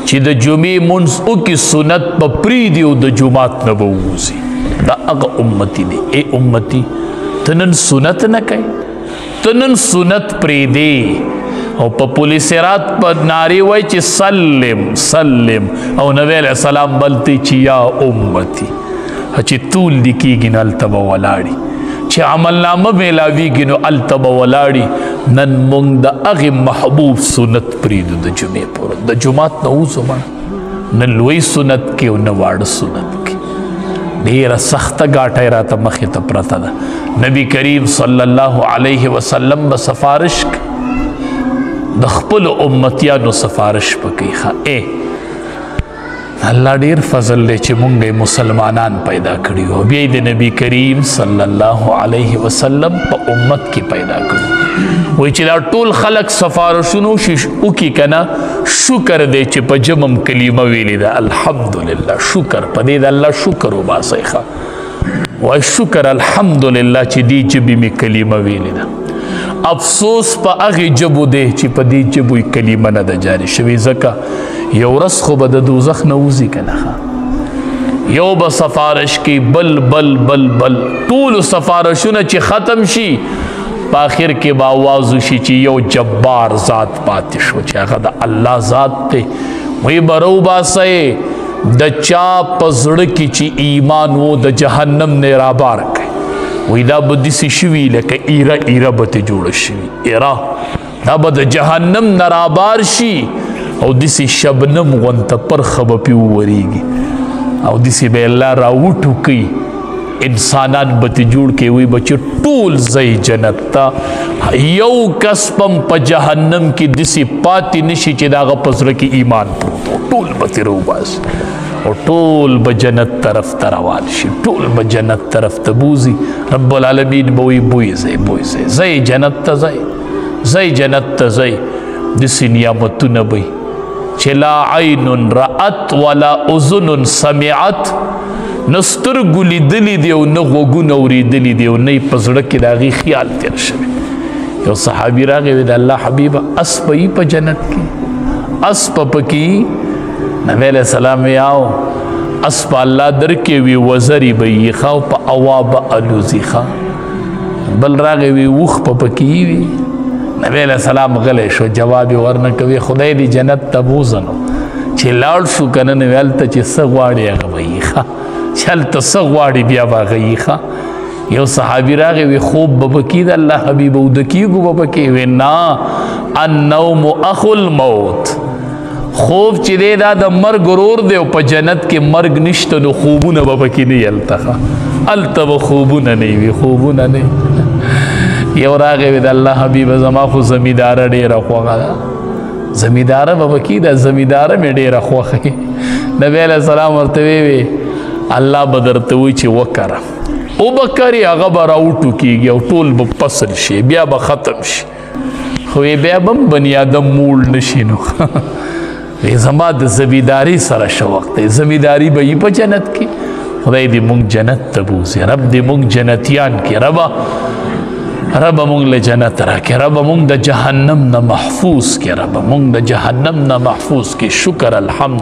چې د جمعې منځ وکړي سنت به پرېږدي او د جومات نه به ووځي. دا هغه امتي دی. ای امتي ته نن سنت نه کوې، ته نن سنت پرېږدې او په پل صراط په نارې وایي چې سلم سلم، او نبی علیه السلام بلته چې یا امتي، چې طول دې کېږي نو هلته به ولاړي، چې عملنامه میلاویږي نو هلته به ولاړي. نن مونږ د هغې محبوب سنت پرېږدو د جمعې پورې، د جومات نه وځو مړه، نه لوی سنت کې او نه واړه سنت کې. ډېره سخته ګاټه یې راته مخې ته پرته ده. نبی کریم صلی الله علیه وسلم به سفارش د خپلو امتیانو سفارش به کوي. ښه الله ډیر فضل دی چې مونږ مسلمانان پیدا کړي او بیا د نبی کریم صلی الله علیه وسلم په امت کې پیدا کړي. وایي چې دا ټول خلق سفارشونو وکړي که نه، شکر دی چې په جمم کلمه ویلې ده الحمدلله. شکر په دې د الله شکر وباسئ. ښه وایي شکر الحمدلله چې دې ژبې مې کلمه ویلې ده. افسوس په هغې ژبو دی چې په دې ژبو یې کلمه نه ده جاري شوې، ځکه یو ورځ خو به د دوزخ نه وځي که نه. یو به سفارش کې بل بل بل بل ټولو سفارشونه چې ختم شي، په آخر کې به آواز وشي چې یو جبار ذات پاتې شو چې هغه د الله ذات دی. وایي به راوباسئ د چا په زړه کې چې ایمان و د جهنم نه رابار کړئ. وایي دا به داسې شوي لکه ایره ایره به ترې جوړه شوي، ایره دا به د جهنم نه رابار شي او داسې شبنم غونته پرخه به پرې وورېږي او داسې به الله راوټوکوي، انسانان به ترې جوړ کړي. وایي به چې ټول ځئ جنت ته، یو کس پم په جهنم کې داسې پاتې نشي چې د هغه په زړه کې ایمان پروت و، ټول به ترې راوباسي او ټول به جنت طرف ته روان شي، ټول به جنت طرف ته بوځي. رب العالمین به وایي بوځئ بوځئ، ځئ جنت ته ځئ، ځئ جنت ته ځئ. داسې نعمتونه به چې لا عین رأت ولا اذن سمعت، نه سترګو لیدلي دي او نه غوږونه اورېدلي دي او نه یې په زړه کې د هغې خیال تېر شوی. یو صحابي راغی وی د الله حبیبه اس به یي په جنت کې، اس به پکې؟ نبی علیه السلام وی آو اس به الله درکې وي وزرې به یي ښه او په هوا به الوزي ښه. بل راغی وی اوښ به پکې وي. نبی علیہ السلام غلی شو، جواب یې ورنه کوي خدای دې جنت ته بوځنو چې لاړ شو که نه نو هلته چې څه غواړي هغه به یي ښه، چې هلته څه غواړي بیا به هغه یي ښه. یو صحابي راغی وی خوب به پکې د الله حبیب اوده کېږو به پکې؟ وی نه، النوم اخو الموت، خوب چې دی دا د مرګ ورور دی او په جنت کې مرګ نشته نو خوبونه به پکې نه وي هلته ښه، هلته به خوبونه نه وي، خوبونه نه وي. یو راغی وی د الله حبیبه زما خو زمینداره ډېره خوښه ده، زمینداره به پکې ده، زمینداره مې ډېره خوښه. نبی علیه السلام ورته وی الله به درته وایي چې وکره او به کري، هغه به راوټوکېږي او ټول به فصل شي، بیا به ختم شي، خو بیا به هم بني ادم موړ نه شي. نو زما د زمینداري سره شوق دی، زمینداري به یي په جنت کې. خدای دې مونږ جنت ته بوځي، رب دې مونږ جنتیان کې، رب مونږ له جنت راکړي، رب مونږ د جهنم نه محفوظ کړي، رب مونږ د جهنم نه محفوظ کړي. شکر الحمد.